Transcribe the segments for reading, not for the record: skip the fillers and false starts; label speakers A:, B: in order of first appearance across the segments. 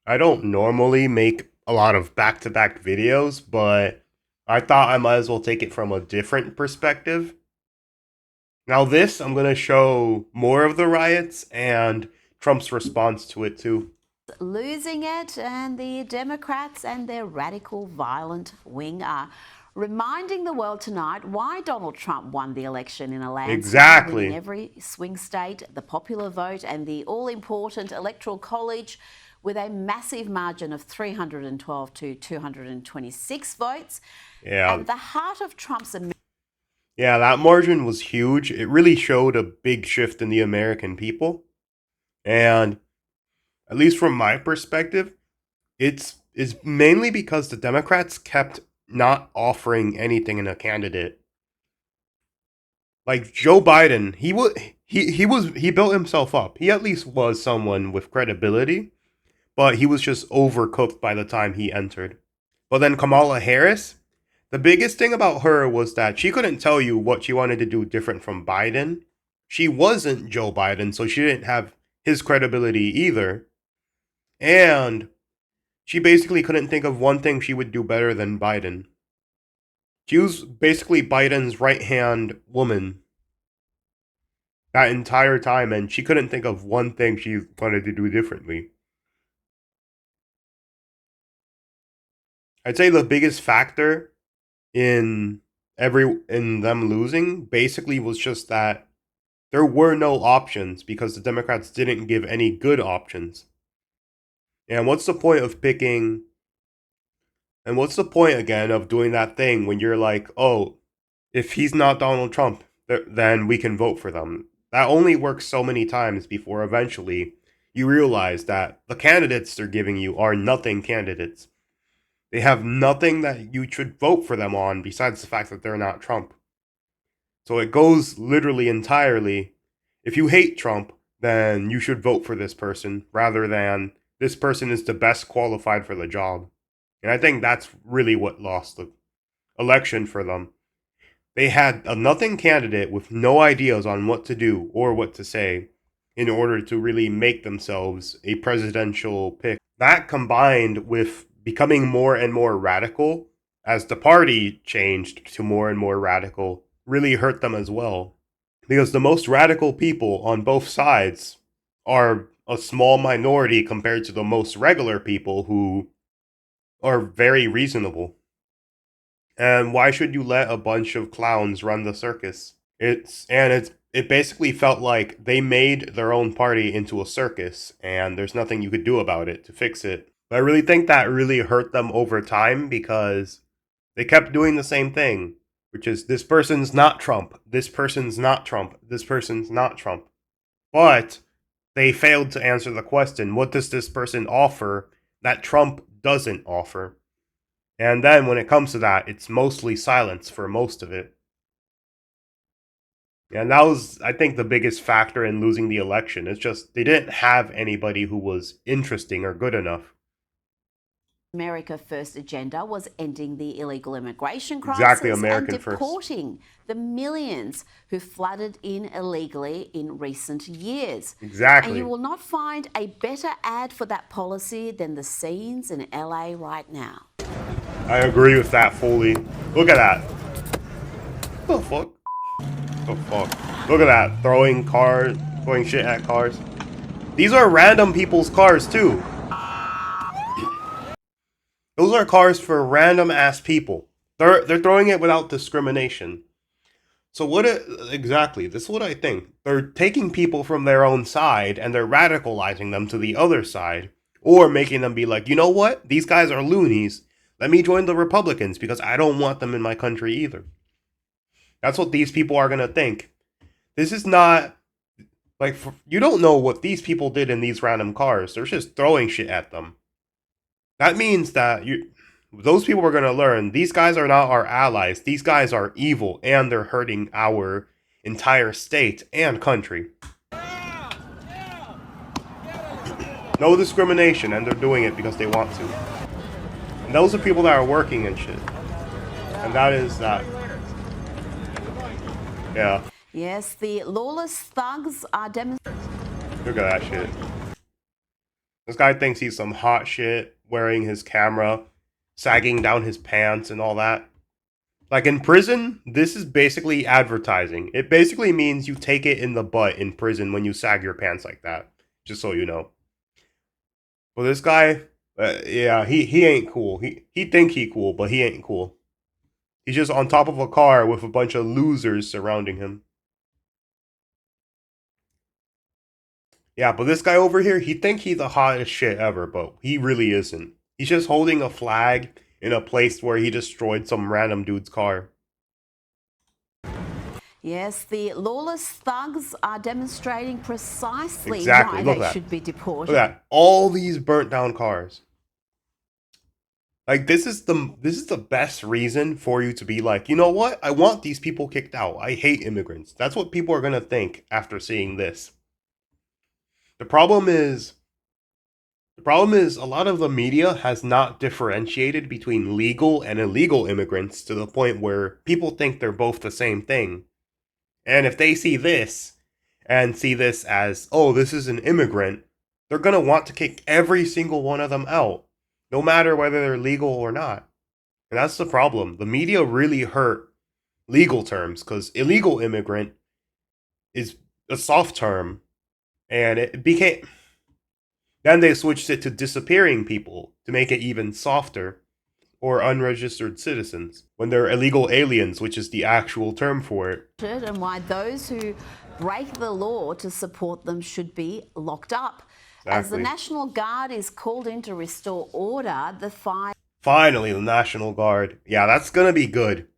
A: I don't normally make a lot of back-to-back videos, but I thought I might as well take it from a different perspective. Now this, I'm going to show more of the riots and Trump's response to it too.
B: Losing it, and the Democrats and their radical violent wing are reminding the world tonight why Donald Trump won the election in a landslide, winning
A: Exactly.
B: every swing state, the popular vote, and the all-important electoral college with a massive margin of 312 to 226 votes.
A: Yeah.
B: At the heart of Trump's
A: Yeah, that margin was huge. It really showed a big shift in the American people. And at least from my perspective, it's mainly because the Democrats kept not offering anything in a candidate. Like Joe Biden, he built himself up. He at least was someone with credibility, but he was just overcooked by the time he entered. But then Kamala Harris, the biggest thing about her was that she couldn't tell you what she wanted to do different from Biden. She wasn't Joe Biden, so she didn't have his credibility either. And she basically couldn't think of one thing she would do better than Biden. She was basically Biden's right hand woman that entire time, and she couldn't think of one thing she wanted to do differently. I'd say the biggest factor in in them losing basically was just that there were no options because the Democrats didn't give any good options. And what's the point of picking and what's the point again of doing that thing when you're like, "Oh, if he's not Donald Trump, then we can vote for them." That only works so many times before eventually you realize that the candidates they're giving you are nothing candidates. They have nothing that you should vote for them on besides the fact that they're not Trump. So it goes literally entirely. If you hate Trump, then you should vote for this person rather than this person is the best qualified for the job. And I think that's really what lost the election for them. They had a nothing candidate with no ideas on what to do or what to say in order to really make themselves a presidential pick. That combined with becoming more and more radical as the party changed to more and more radical really hurt them as well. Because the most radical people on both sides are a small minority compared to the most regular people who are very reasonable. And why should you let a bunch of clowns run the circus? It basically felt like they made their own party into a circus and there's nothing you could do about it to fix it. But I really think that really hurt them over time because they kept doing the same thing, which is this person's not Trump, this person's not Trump, this person's not Trump. But they failed to answer the question, what does this person offer that Trump doesn't offer? And then when it comes to that, it's mostly silence for most of it. And that was, I think, the biggest factor in losing the election. It's just they didn't have anybody who was interesting or good enough.
B: America First agenda was ending the illegal immigration
A: Exactly,
B: crisis and
A: American first.
B: deporting the millions who flooded in illegally in recent years. And you
A: Exactly.
B: will not find a better ad for that policy than the scenes in LA right now.
A: I agree with that fully. Look at that. What the fuck? The fuck? Look at that. Throwing shit at cars. These are random people's cars too. Those are cars for random ass people. They're throwing it without discrimination. So exactly? This is what I think. They're taking people from their own side and they're radicalizing them to the other side, or making them be like, you know what? These guys are loonies. Let me join the Republicans because I don't want them in my country either. That's what these people are gonna think. This is not like you don't know what these people did in these random cars. They're just throwing shit at them. That means that those people are going to learn these guys are not our allies. These guys are evil and they're hurting our entire state and country. No discrimination, and they're doing it because they want to. And those are people that are working and shit. And that is that. Yeah.
B: Yes, the lawless thugs are demonstrating.
A: Look at that shit. This guy thinks he's some hot shit, wearing his camera, sagging down his pants and all that. Like in prison, this is basically advertising. It basically means you take it in the butt in prison when you sag your pants like that. Just so you know. Well, this guy, yeah, he ain't cool. He think he cool, but he ain't cool. He's just on top of a car with a bunch of losers surrounding him. Yeah, but this guy over here, he think he's the hottest shit ever, but he really isn't. He's just holding a flag in a place where he destroyed some random dude's car.
B: Yes, the lawless thugs are demonstrating precisely
A: Exactly.
B: why
A: Look
B: they
A: at that.
B: should be deported.
A: Look at that. All these burnt down cars. Like this is the best reason for you to be like, you know what? I want these people kicked out. I hate immigrants. That's what people are gonna think after seeing this. The problem is a lot of the media has not differentiated between legal and illegal immigrants to the point where people think they're both the same thing. And if they see this and see this as, oh, this is an immigrant, they're going to want to kick every single one of them out, no matter whether they're legal or not. And that's the problem. The media really hurt legal terms because illegal immigrant is a soft term. And it became. Then they switched it to disappearing people to make it even softer, or unregistered citizens, when they're illegal aliens, which is the actual term for it.
B: And why those who break the law to support them should be locked up.
A: Exactly.
B: As the National Guard is called in to restore order, the fire.
A: Finally, the National Guard. Yeah, that's gonna be good.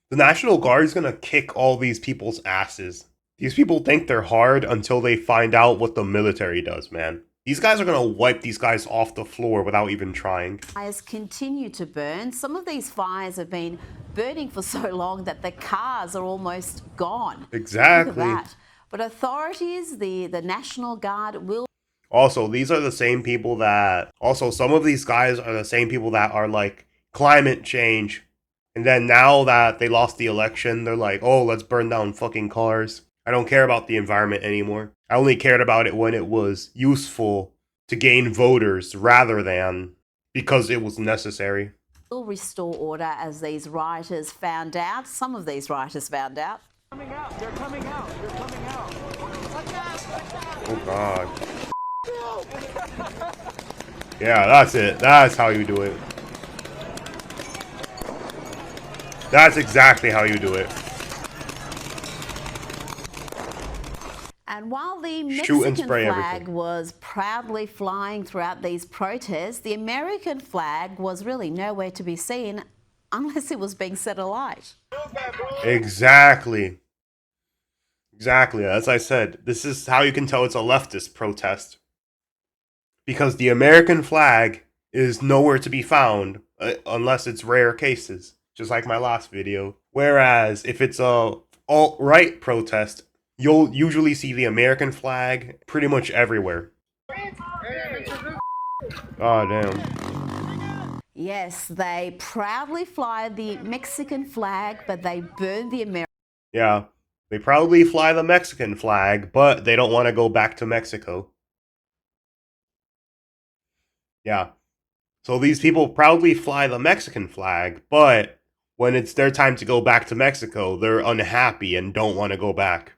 A: The National Guard is gonna kick all these people's asses. These people think they're hard until they find out what the military does, man. These guys are gonna wipe these guys off the floor without even trying.
B: Fires continue to burn. Some of these fires have been burning for so long that the cars are almost gone.
A: Exactly.
B: Look at that. But authorities, the National Guard will.
A: Also, these are the same people that. Also, some of these guys are the same people that are like climate change. And then now that they lost the election, they're like, oh, let's burn down fucking cars. I don't care about the environment anymore. I only cared about it when it was useful to gain voters rather than because it was necessary.
B: Will restore order as these rioters found out. Some of these rioters found out.
C: Coming out. They're coming out. They're coming out.
A: Oh, God. Yeah, that's it. That's how you do it. That's exactly how you do it.
B: And while the
A: Shoot and
B: Mexican
A: spray
B: flag
A: everything.
B: was proudly flying throughout these protests, the American flag was really nowhere to be seen unless it was being set alight.
A: Exactly. Exactly. As I said, this is how you can tell it's a leftist protest. Because the American flag is nowhere to be found unless it's rare cases, just like my last video. Whereas if it's a alt-right protest, you'll usually see the American flag pretty much everywhere. Oh, damn.
B: Yes, they proudly fly the Mexican flag, but they burn the American.
A: Yeah, they proudly fly the Mexican flag, but they don't want to go back to Mexico. Yeah. So these people proudly fly the Mexican flag, but when it's their time to go back to Mexico, they're unhappy and don't want to go back.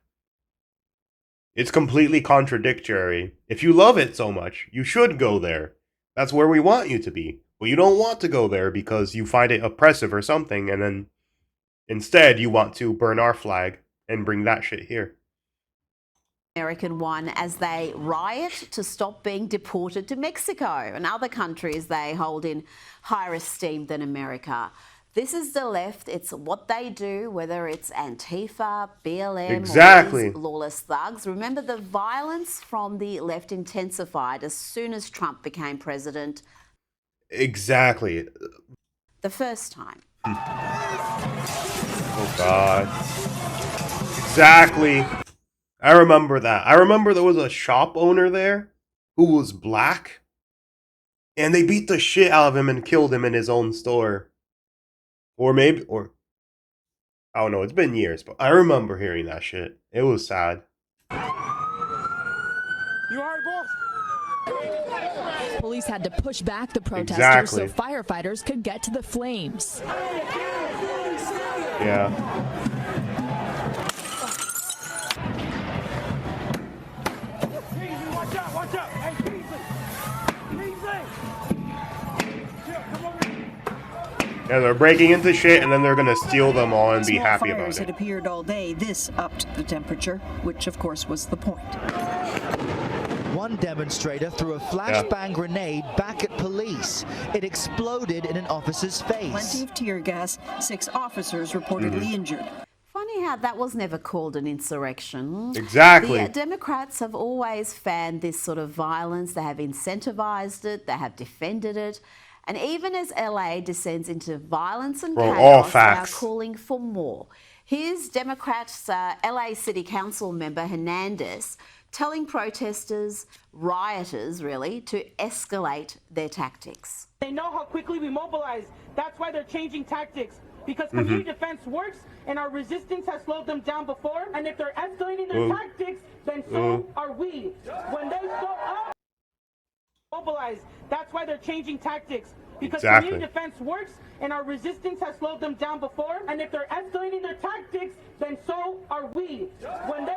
A: It's completely contradictory. If you love it so much, you should go there. That's where we want you to be. But you don't want to go there because you find it oppressive or something, and then instead you want to burn our flag and bring that shit here.
B: American one as they riot to stop being deported to Mexico and other countries they hold in higher esteem than America. This is the left. It's what they do, whether it's Antifa, BLM,
A: Exactly.
B: or these lawless thugs. Remember, the violence from the left intensified as soon as Trump became president.
A: Exactly.
B: The first time.
A: Oh, God. Exactly. I remember that. I remember there was a shop owner there who was black, and they beat the shit out of him and killed him in his own store. Or maybe, or I don't know, it's been years, but I remember hearing that shit. It was sad.
C: You alright, boss?
D: Police had to push back the protesters so
A: Exactly.
D: firefighters could get to the flames.
A: Yeah.
C: Watch out, watch out. Hey, Kingsley. Kingsley. Here, come over here.
A: Yeah, they're breaking into shit and then they're gonna steal them all and be
E: Small
A: happy
E: fires
A: about
E: had
A: it.
E: appeared all day. This upped the temperature, which of course was the point.
F: One demonstrator threw a flashbang grenade back at police. It exploded in an officer's
E: Plenty
F: face.
E: of tear gas. 6 officers reportedly injured.
B: Funny how that was never called an insurrection.
A: Exactly.
B: The Democrats have always fanned this sort of violence. They have incentivized it. They have defended it. And even as LA descends into violence and
A: Well,
B: chaos,
A: all
B: they are
A: facts.
B: calling for more. Here's Democrats LA City Council member Hernandez telling protesters, rioters really, to escalate their tactics.
G: They know how quickly we mobilize. That's why they're changing tactics. Because community defense works and our resistance has slowed them down before. And if they're escalating their tactics, then so are we. When they show up, mobilize. That's why they're changing tactics. Because
A: Exactly.
G: community defense works and our resistance has slowed them down before. And if they're escalating their tactics, then so are we. When they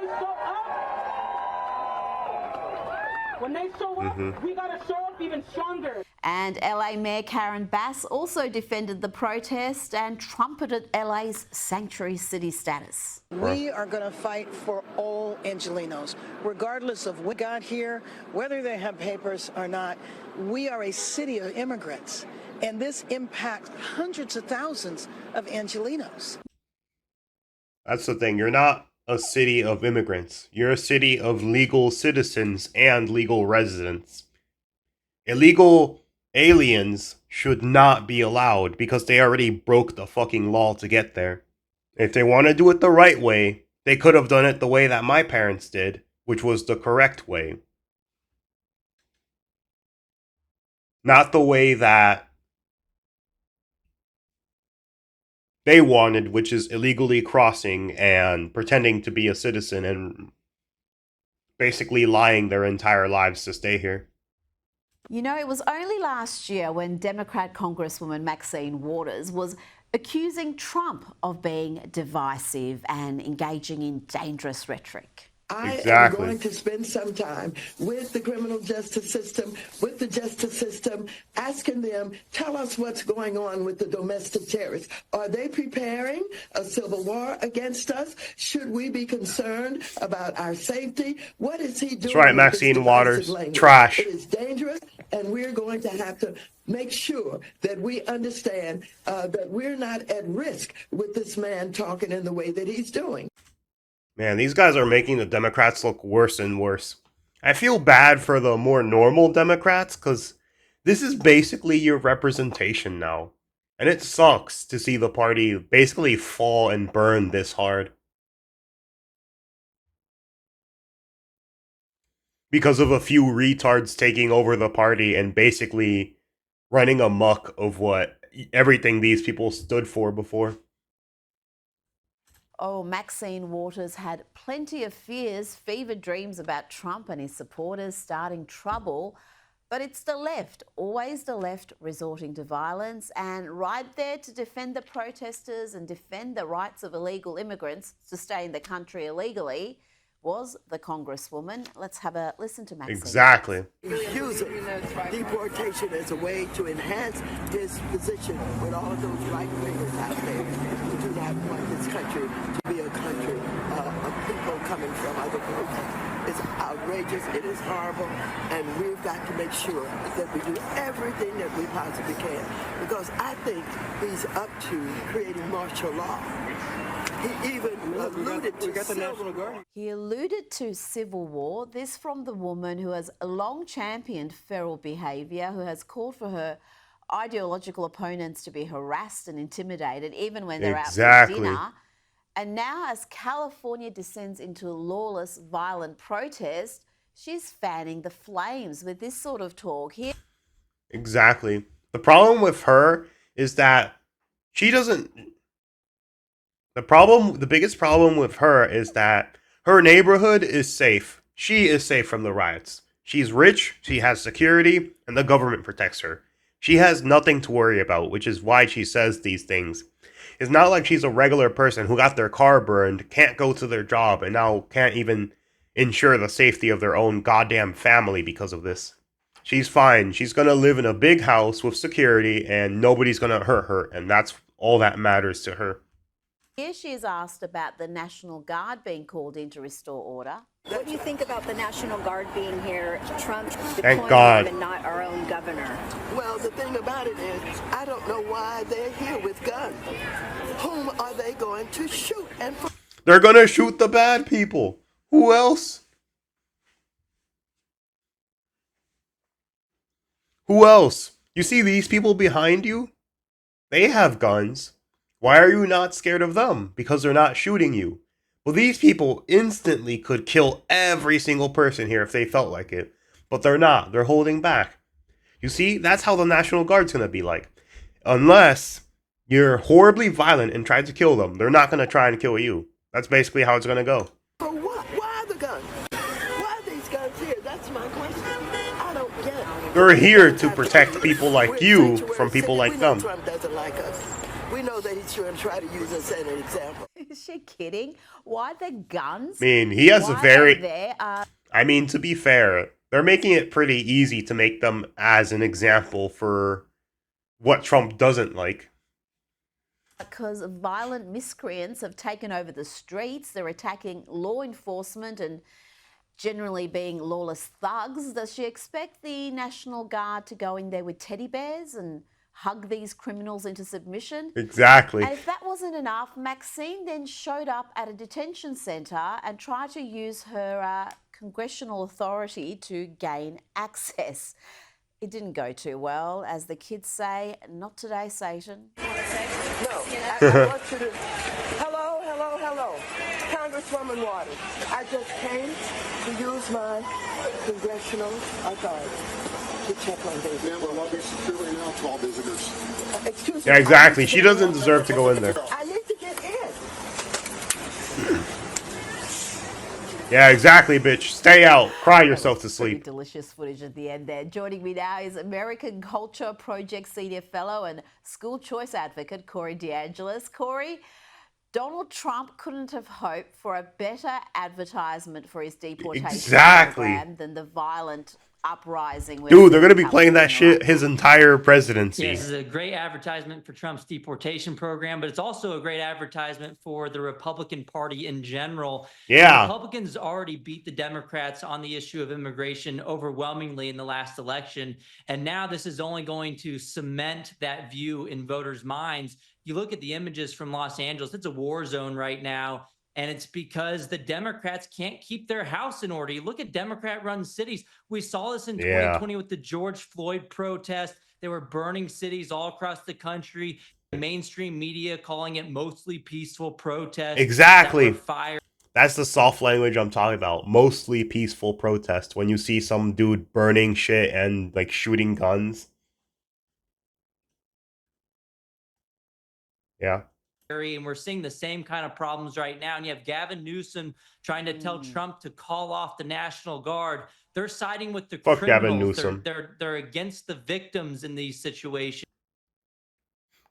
G: show up, we gotta show up even stronger.
B: And LA Mayor Karen Bass also defended the protest and trumpeted LA's sanctuary city status.
H: We are going to fight for all Angelenos, regardless of what got here, whether they have papers or not. We are a city of immigrants, and this impacts hundreds of thousands of Angelenos.
A: That's the thing. You're not a city of immigrants. You're a city of legal citizens and legal residents. Illegal aliens should not be allowed because they already broke the fucking law to get there. If they want to do it the right way, they could have done it the way that my parents did, which was the correct way. Not the way that they wanted, which is illegally crossing and pretending to be a citizen and basically lying their entire lives to stay here.
B: You know, it was only last year when Democrat Congresswoman Maxine Waters was accusing Trump of being divisive and engaging in dangerous rhetoric.
I: I
A: Exactly.
I: am going to spend some time with the criminal justice system, with the justice system, asking them, tell us what's going on with the domestic terrorists. Are they preparing a civil war against us? Should we be concerned about our safety? What is he doing?
A: That's right,
I: with
A: Maxine
I: this
A: Waters.
I: divisive language?
A: Trash.
I: It is dangerous, and we're going to have to make sure that we understand that we're not at risk with this man talking in the way that he's doing.
A: Man, these guys are making the Democrats look worse and worse. I feel bad for the more normal Democrats because this is basically your representation now. And it sucks to see the party basically fall and burn this hard. Because of a few retards taking over the party and basically running amok of what everything these people stood for before.
B: Oh, Maxine Waters had plenty of fears, fevered dreams about Trump and his supporters starting trouble. But it's the left, always the left, resorting to violence. And right there to defend the protesters and defend the rights of illegal immigrants to stay in the country illegally was the Congresswoman. Let's have a listen to Maxine.
A: Exactly.
I: Using deportation as a way to enhance his position with all of those right wingers out there who do not want this country to be a country of people coming from other groups. It's outrageous, it is horrible, and we've got to make sure that we do everything that we possibly can, because I think he's up to creating martial law. He even alluded to civil war.
B: He alluded to civil war. This from the woman who has long championed feral behaviour, who has called for her ideological opponents to be harassed and intimidated, even when they're out for dinner. And now, as California descends into lawless, violent protest, she's fanning the flames with this sort of talk here.
A: Exactly. The problem with her is that she doesn't... The biggest problem with her is that her neighborhood is safe. She is safe from the riots. She's rich, she has security, and the government protects her. She has nothing to worry about, which is why she says these things. It's not like she's a regular person who got their car burned, can't go to their job, and now can't even ensure the safety of their own goddamn family because of this. She's fine. She's gonna live in a big house with security, and nobody's gonna hurt her, and that's all that matters to her.
B: Here she is asked about the National Guard being called in to restore order.
J: What do you think about the National Guard being here, Trump
A: Thank God.
J: and not our own governor?
I: Well, the thing about it is, I don't know why they're here with guns. Whom are they going to shoot? And
A: They're gonna shoot the bad people. Who else? Who else? You see these people behind you? They have guns. Why are you not scared of them? Because they're not shooting you. Well, these people instantly could kill every single person here if they felt like it. But they're not. They're holding back. You see, that's how the National Guard's going to be like. Unless you're horribly violent and try to kill them, they're not going to try and kill you. That's basically how it's going to go.
I: for what? Why the guns? Why are these guns here? That's my question. I don't get it.
A: They're here to protect people like you from people like them.
I: Trump doesn't like us. We know that he's going to try to use us as an example.
B: Is she kidding? Why the guns?
A: I mean, he has a
B: Why
A: very...
B: they're there?
A: I mean, to be fair, they're making it pretty easy to make them as an example for what Trump doesn't like.
B: Because violent miscreants have taken over the streets. They're attacking law enforcement and generally being lawless thugs. Does she expect the National Guard to go in there with teddy bears and hug these criminals into submission?
A: Exactly.
B: And if that wasn't enough, Maxine then showed up at a detention centre and tried to use her congressional authority to gain access. It didn't go too well, as the kids say. Not today, Satan.
I: No, I want you to... Hello. Congresswoman Waters, I just came to use my congressional authority to check on these.
K: Ma'am, I love you securely now to all visitors.
I: Excuse me.
A: Yeah, exactly. She doesn't deserve to go in there.
I: I need to get in.
A: Yeah, exactly, bitch. Stay out. Cry yourself to
B: Pretty
A: sleep.
B: delicious footage at the end there. Joining me now is American Culture Project Senior Fellow and School Choice Advocate Corey DeAngelis. Corey, Donald Trump couldn't have hoped for a better advertisement for his deportation program than the violent uprising.
A: Dude, they're going to be playing that shit his entire presidency.
L: Yeah, this is a great advertisement for Trump's deportation program, but it's also a great advertisement for the Republican Party in general.
A: Yeah.
L: The Republicans already beat the Democrats on the issue of immigration overwhelmingly in the last election, and now this is only going to cement that view in voters' minds. You look at the images from Los Angeles, it's a war zone right now. And it's because the Democrats can't keep their house in order. You look at Democrat-run cities. We saw this in 2020 with the George Floyd protest. They were burning cities all across the country. Mainstream media calling it mostly peaceful protests.
A: Exactly. That's the soft language I'm talking about. Mostly peaceful protest. When you see some dude burning shit and like shooting guns. Yeah.
L: And we're seeing the same kind of problems right now. And you have Gavin Newsom trying to tell Trump to call off the National Guard. They're siding with the
A: Fuck
L: criminals.
A: Gavin Newsom.
L: They're against the victims in these situations.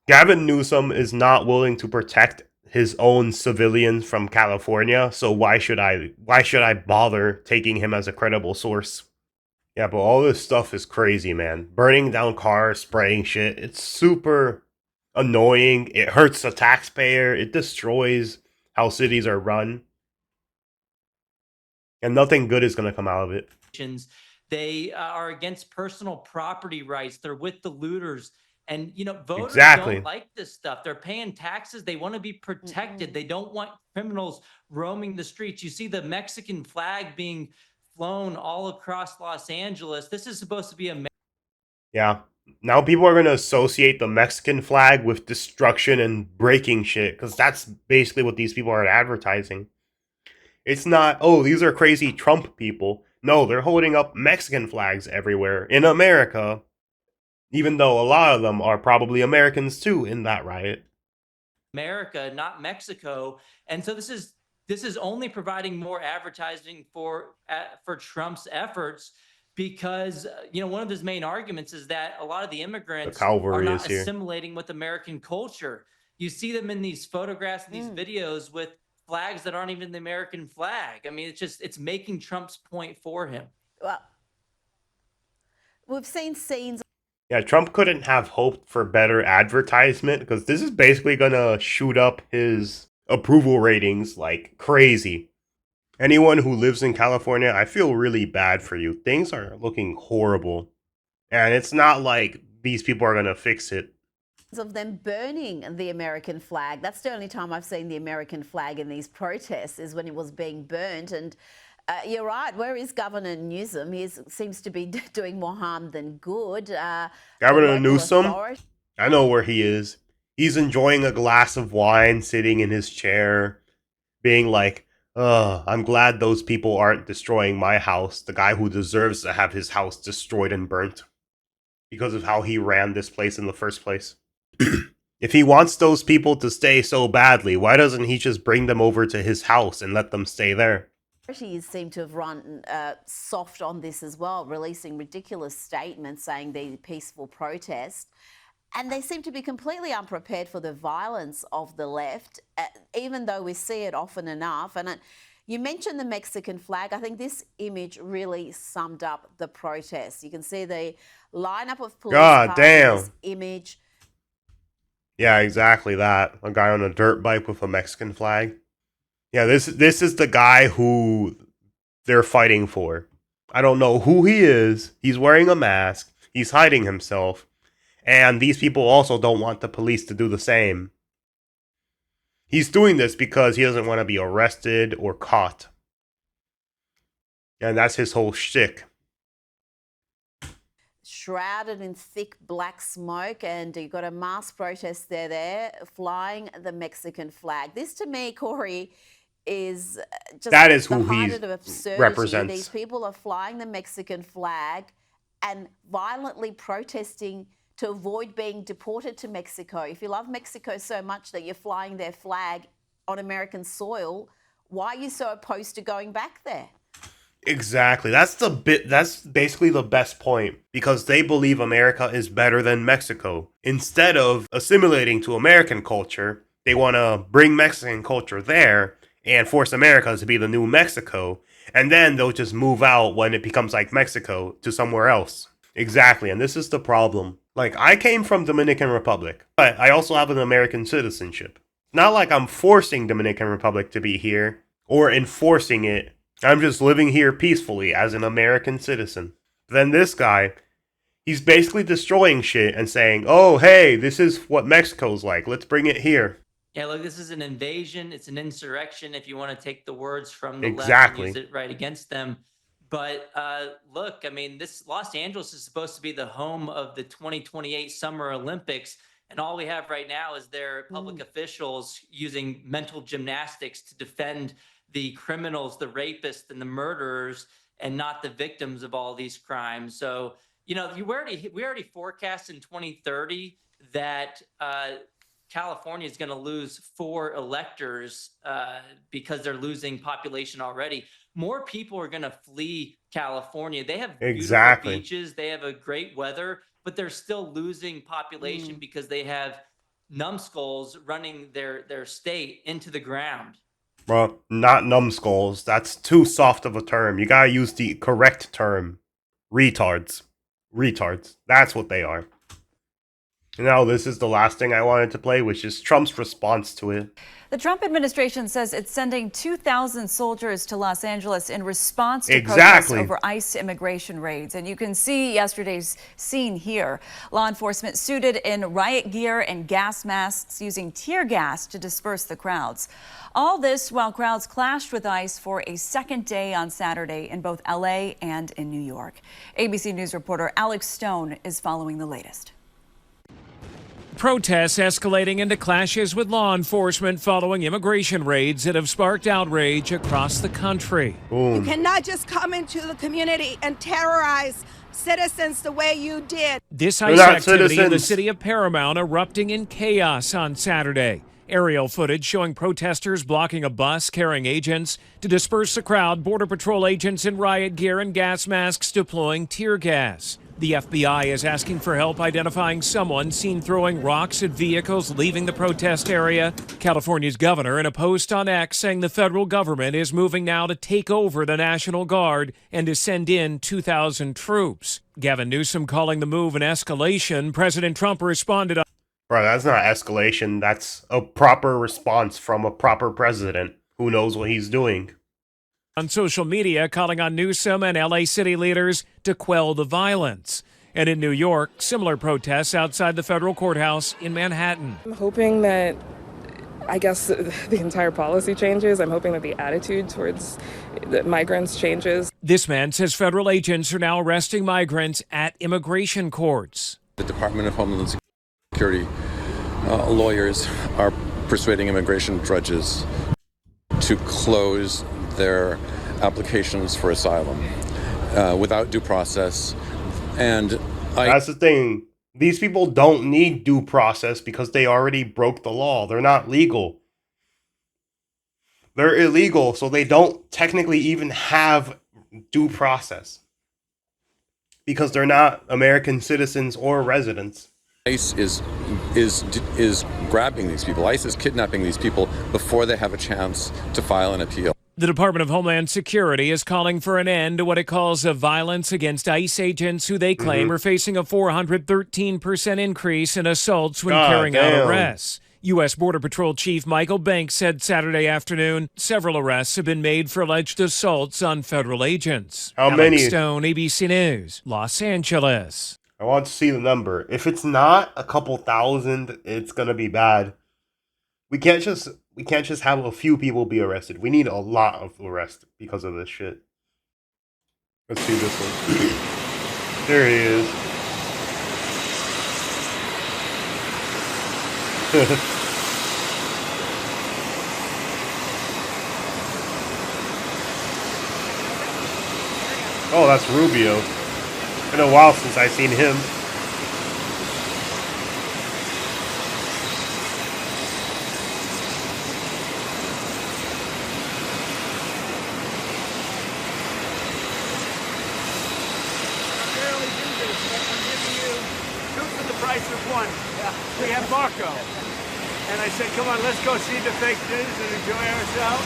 A: Gavin Newsom is not willing to protect his own civilians from California, so why should I bother taking him as a credible source? Yeah, but all this stuff is crazy, man. Burning down cars, spraying shit. It's super annoying. It hurts the taxpayer. It destroys how cities are run. And nothing good is going to come out of it.
L: They are against personal property rights. They're with the looters. And, you know, voters don't like this stuff. They're paying taxes. They want to be protected. They don't want criminals roaming the streets. You see the Mexican flag being flown all across Los Angeles. This is supposed to be a...
A: Yeah. Now people are going to associate the Mexican flag with destruction and breaking shit, because that's basically what these people are advertising. It's not, oh, these are crazy Trump people. No, they're holding up Mexican flags everywhere in America, even though a lot of them are probably Americans too in that riot.
L: America, not Mexico. And so this is only providing more advertising for Trump's efforts because one of his main arguments is that a lot of the
A: The
L: immigrants are
A: cavalry
L: not
A: is here.
L: assimilating with American culture. You see them in these photographs and these videos with flags that aren't even the American flag. I mean, it's making Trump's point for him.
B: Well, we've seen scenes.
A: Yeah, Trump couldn't have hoped for better advertisement because this is basically gonna shoot up his approval ratings like crazy. Anyone who lives in California, I feel really bad for you. Things are looking horrible. And it's not like these people are gonna fix it.
B: Of them burning the American flag. That's the only time I've seen the American flag in these protests, is when it was being burnt. And you're right, where is Governor Newsom? He seems to be doing more harm than good.
A: Governor Newsom, I know where he is. He's enjoying a glass of wine, sitting in his chair, being like, I'm glad those people aren't destroying my house, the guy who deserves to have his house destroyed and burnt because of how he ran this place in the first place. If he wants those people to stay so badly, why doesn't he just bring them over to his house and let them stay there?
B: Authorities seem to have run soft on this as well, releasing ridiculous statements saying they're peaceful protest. And they seem to be completely unprepared for the violence of the left, even though we see it often enough. And you mentioned the Mexican flag. I think this image really summed up the protest. You can see the lineup of police cars in this image.
A: Yeah, exactly that. A guy on a dirt bike with a Mexican flag. Yeah, this is the guy who they're fighting for. I don't know who he is. He's wearing a mask. He's hiding himself. And these people also don't want the police to do the same. He's doing this because he doesn't want to be arrested or caught. And that's his whole shtick.
B: Shrouded in thick black smoke, and you've got a mass protest there, flying the Mexican flag. This, to me, Corey, is just
A: that is
B: the
A: who
B: height
A: he
B: of absurdity.
A: represents.
B: These people are flying the Mexican flag and violently protesting to avoid being deported to Mexico. If you love Mexico so much that you're flying their flag on American soil, why are you so opposed to going back there?
A: Exactly. That's basically the best point, because they believe America is better than Mexico. Instead of assimilating to American culture, they want to bring Mexican culture there and force America to be the new Mexico, and then they'll just move out when it becomes like Mexico to somewhere else. Exactly, and this is the problem. Like, I came from Dominican Republic, but I also have an American citizenship. Not like I'm forcing Dominican Republic to be here, or enforcing it. I'm just living here peacefully as an American citizen. Then this guy, he's basically destroying shit and saying, oh, hey, this is what Mexico's like. Let's bring it here.
L: Yeah, look, this is an invasion. It's an insurrection, if you want to take the words from the left and use it right against them. But look, I mean, this Los Angeles is supposed to be the home of the 2028 Summer Olympics. And all we have right now is their public officials using mental gymnastics to defend the criminals, the rapists, and the murderers, and not the victims of all these crimes. So, we already forecast in 2030 that California is going to lose 4 electors because they're losing population already. More people are going to flee California. They have beautiful beaches. They have a great weather, but they're still losing population because they have numbskulls running their state into the ground.
A: Well, not numbskulls. That's too soft of a term. You gotta use the correct term. Retards. Retards. That's what they are. Now, this is the last thing I wanted to play, which is Trump's response to it.
M: The Trump administration says it's sending 2,000 soldiers to Los Angeles in response to protests over ICE immigration raids. And you can see yesterday's scene here. Law enforcement suited in riot gear and gas masks, using tear gas to disperse the crowds. All this while crowds clashed with ICE for a second day on Saturday in both LA and in New York. ABC News reporter Alex Stone is following the latest.
N: Protests escalating into clashes with law enforcement following immigration raids that have sparked outrage across the country.
O: You cannot just come into the community and terrorize citizens the way you did.
N: This ICE activity in the city of Paramount erupting in chaos on Saturday. Aerial footage showing protesters blocking a bus carrying agents. To disperse the crowd, Border Patrol agents in riot gear and gas masks deploying tear gas. The FBI is asking for help identifying someone seen throwing rocks at vehicles leaving the protest area. California's governor in a post on X saying the federal government is moving now to take over the National Guard and to send in 2,000 troops. Gavin Newsom calling the move an escalation. President Trump responded on...
A: Bro, that's not escalation. That's a proper response from a proper president who knows what he's doing.
N: On social media, calling on Newsom and LA city leaders to quell the violence. And in New York, similar protests outside the federal courthouse in Manhattan.
P: I'm hoping that, I guess, the entire policy changes. I'm hoping that the attitude towards the migrants changes.
N: This man says federal agents are now arresting migrants at immigration courts.
Q: The Department of Homeland Security lawyers are persuading immigration judges to close their applications for asylum without due process. And
A: that's the thing. These people don't need due process because they already broke the law. They're not legal. They're illegal, so they don't technically even have due process because they're not American citizens or residents.
Q: ICE is grabbing these people. ICE is kidnapping these people before they have a chance to file an appeal.
N: The Department of Homeland Security is calling for an end to what it calls a violence against ICE agents who they claim are facing a 413% increase in assaults when carrying out arrests. U.S. Border Patrol Chief Michael Banks said Saturday afternoon several arrests have been made for alleged assaults on federal agents.
A: How many?
N: Alex Stone, ABC News, Los Angeles.
A: I want to see the number. If it's not a couple thousand, it's gonna be bad. We can't just have a few people be arrested. We need a lot of arrests because of this shit. Let's see this one. There he is. Oh, that's Rubio. It's been a while since I've seen him.
C: We have Marco. And I said, come on, let's go see the fake news and enjoy ourselves.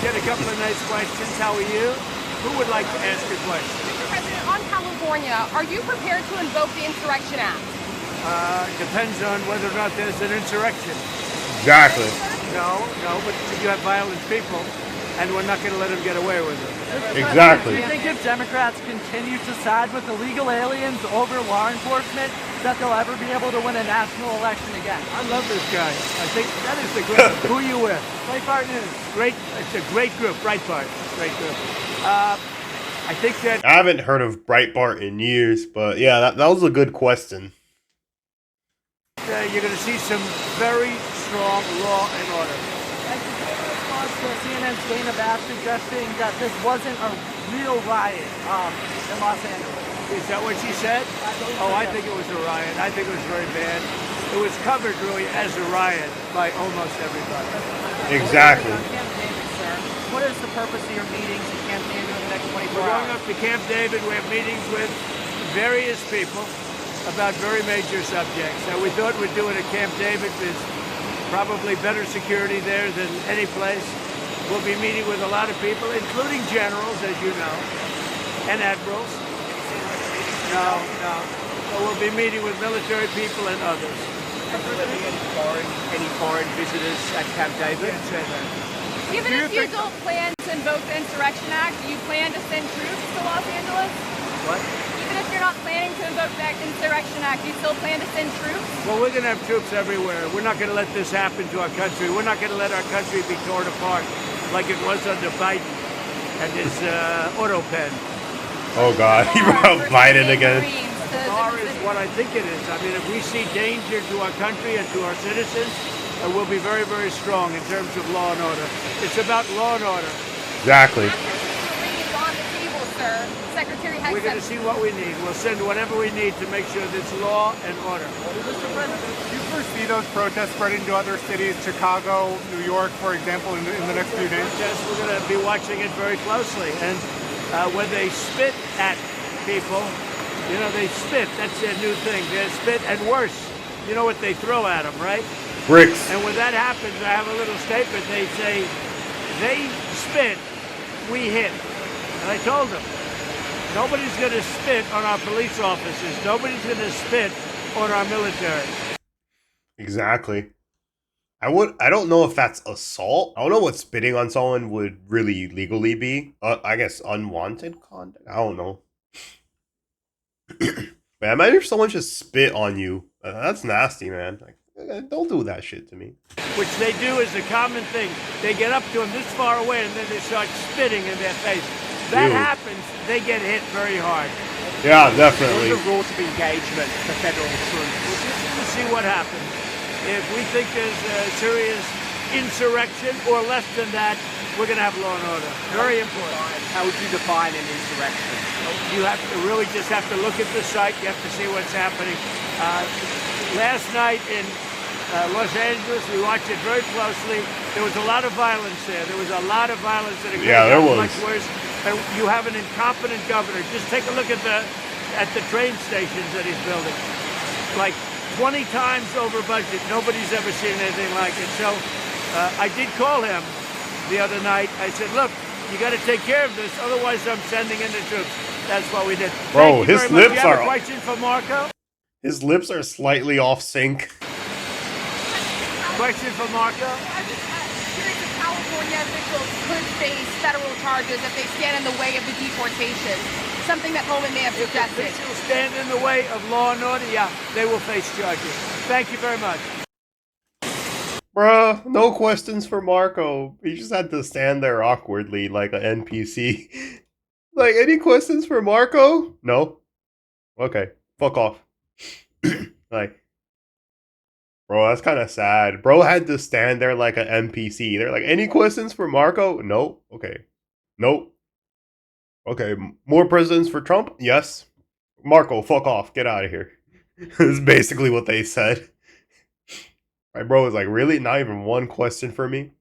C: Get a couple of nice questions. How are you? Who would like to ask a question?
R: Mr. President, on California, are you prepared to invoke the Insurrection Act?
C: Depends on whether or not there's an insurrection.
A: Exactly.
C: No, but you have violent people, and we're not going to let them get away with it.
A: Exactly.
S: Do you think if Democrats continue to side with illegal aliens over law enforcement, that they'll ever be able to win a national election again?
C: I love this guy. I think that is the great. Who are you with?
S: Breitbart News.
C: Great. It's a great group. Breitbart. Great group. I think that
A: I haven't heard of Breitbart in years, but yeah, that was a good question.
C: You're going to see some very strong law and order.
S: To CNN's Dana Bash suggesting that this wasn't a real riot in Los Angeles.
C: Is that what she said? I think it was a riot. I think it was very bad. It was covered really as a riot by almost everybody.
A: Exactly.
S: Camp David, sir. What is the purpose of your meetings at Camp David in the next 24 hours?
C: We're going up to Camp David. We have meetings with various people about very major subjects. So we thought we'd do it at Camp David. There's probably better security there than any place. We'll be meeting with a lot of people, including generals, as you know, and admirals. No. So we'll be meeting with military people and others.
T: Will there be any foreign visitors at Camp David?
R: Even if you don't plan to invoke the Insurrection Act, do you plan to send troops to Los Angeles?
C: What?
R: Even if you're not planning to invoke the Insurrection Act, do you still plan to send troops?
C: Well, we're going to have troops everywhere. We're not going to let this happen to our country. We're not going to let our country be torn apart like it was under Biden and his auto pen.
A: Oh, God. He brought Biden again.
C: The bar is what I think it is. I mean, if we see danger to our country and to our citizens, we'll be very, very strong in terms of law and order. It's about law and order.
A: Exactly.
R: On the table, sir. Secretary has
C: We're going to see what we need. We'll send whatever we need to make sure there's law and order.
U: Mr. President, do you foresee those protests spreading to other cities, Chicago, New York, for example, in the next few days?
C: Yes, we're going to be watching it very closely. And when they spit at people, you know, they spit. That's their new thing. They spit, and worse, you know what they throw at them, right?
A: Bricks.
C: And when that happens, I have a little statement. They say, they spit, we hit. And I told them, nobody's going to spit on our police officers. Nobody's going to spit on our military.
A: Exactly. I don't know if that's assault. I don't know what spitting on someone would really legally be. I guess unwanted conduct. I don't know. Man, imagine if someone just spit on you. That's nasty, man. Like, don't do that shit to me.
C: Which they do is a common thing. They get up to them this far away and then they start spitting in their face. That happens, they get hit very hard.
A: Yeah, definitely.
T: What's the rules of engagement for federal troops?
C: We'll see what happens. If we think there's a serious insurrection or less than that, we're going to have law and order. Very important.
T: How would you define an insurrection?
C: You have to really just have to look at the site. You have to see what's happening. Last night in Los Angeles, we watched it very closely. There was a lot of violence there. There was a lot of violence that it could have gotten much worse. And you have an incompetent governor. Just take a look at the train stations that he's building. Like 20 times over budget. Nobody's ever seen anything like it. So I did call him the other night. I said, look, you got to take care of this. Otherwise, I'm sending in the troops. That's what we did.
A: Bro, his lips
C: are...
A: are...
C: a question for Marco?
A: His lips are slightly off sync.
C: Question for Marco?
R: I'm just curious if California officials could face federal charges if they stand in the way of the deportation. Something that Holman may have suggested.
C: If officials stand in the way of law and order, yeah, they will face charges. Thank you very much.
A: Bruh, no questions for Marco. He just had to stand there awkwardly like an NPC. Like, any questions for Marco? No? Okay, fuck off. Like, bro, that's kind of sad. Bro had to stand there like an NPC. They're like, any questions for Marco? No? Okay. Nope. Okay, more presidents for Trump? Yes. Marco, fuck off. Get out of here. This is basically what they said. My bro was like, really? Not even one question for me?